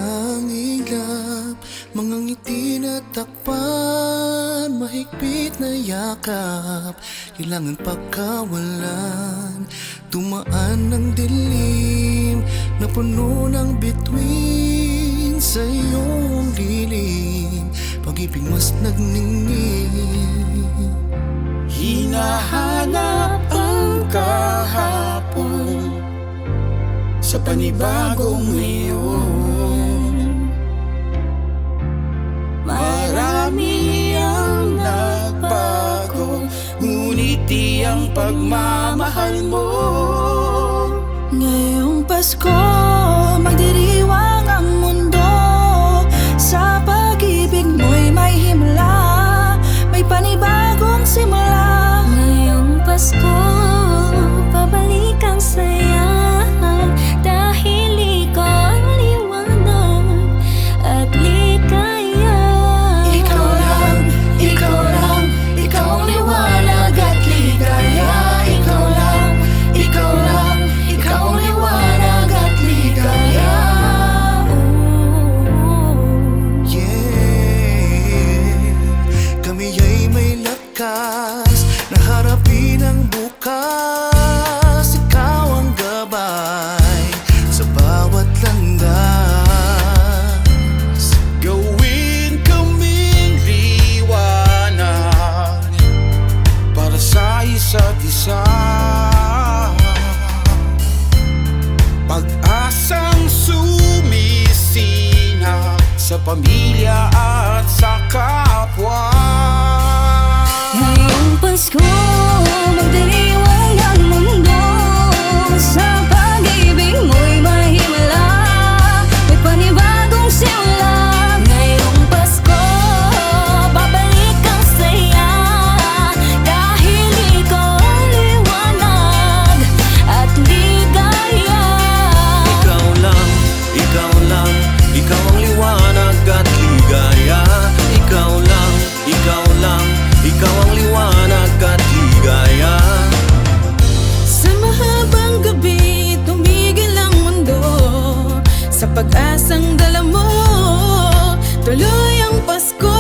ng iglap, mga ngiti na takpan, mahigpit na yakap, kailangan pagkawalan. Tumaan ng dilim na puno ng bituin sa iyong dilim, pag-ibig mas nagningning. Hinahanap ang kahapon sa panibagong ngayon. Marami ang nagbago, ngunit iyang pagmamahal mo. Ngayong Pasko, magdiriwang ang mundo. Sa pag-ibig mo'y may himla, may panibagong simula. Ngayong Pasko, pabalik ang saya, dahil ikaw ang liwanag at ligaya. Ikaw lang, ikaw lang, ikaw ang liwanag at ligaya. Ikaw lang, ikaw lang, ikaw ang liwanag at ligaya. Yeah, kami ay may lakas na harapin ang bukas. Ikaw ang gabay sa bawat landas. Gawin kaming liwanag para sa isa't isa. Pag-asang sumisina sa pamilya at sa kapwa. Ngayong Pasko, magdiriwang ang mundo. Sa pag-ibig mo'y may himala, may panibagong simula. Ngayong Pasko, babalik ang saya, dahil ikaw ang liwanag at ligaya. Ikaw lang, ikaw lang, ikaw ang liwanag at ligaya. Ikaw lang, ikaw lang, ikaw ang liwanag at ligaya. Sa mahabang gabi, tumigil ang mundo. Sa pag-asang dala mo, tuloy ang Pasko.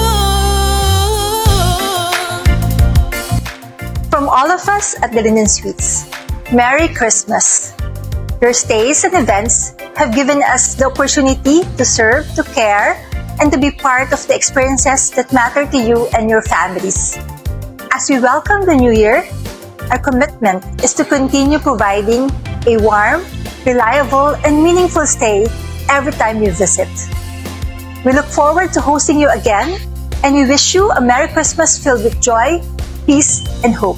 From all of us at the Linen Suites, Merry Christmas! Your stays and events have given us the opportunity to serve, to care, and to be part of the experiences that matter to you and your families. As we welcome the new year, our commitment is to continue providing a warm, reliable, and meaningful stay every time you visit. We look forward to hosting you again, and we wish you a Merry Christmas filled with joy, peace, and hope.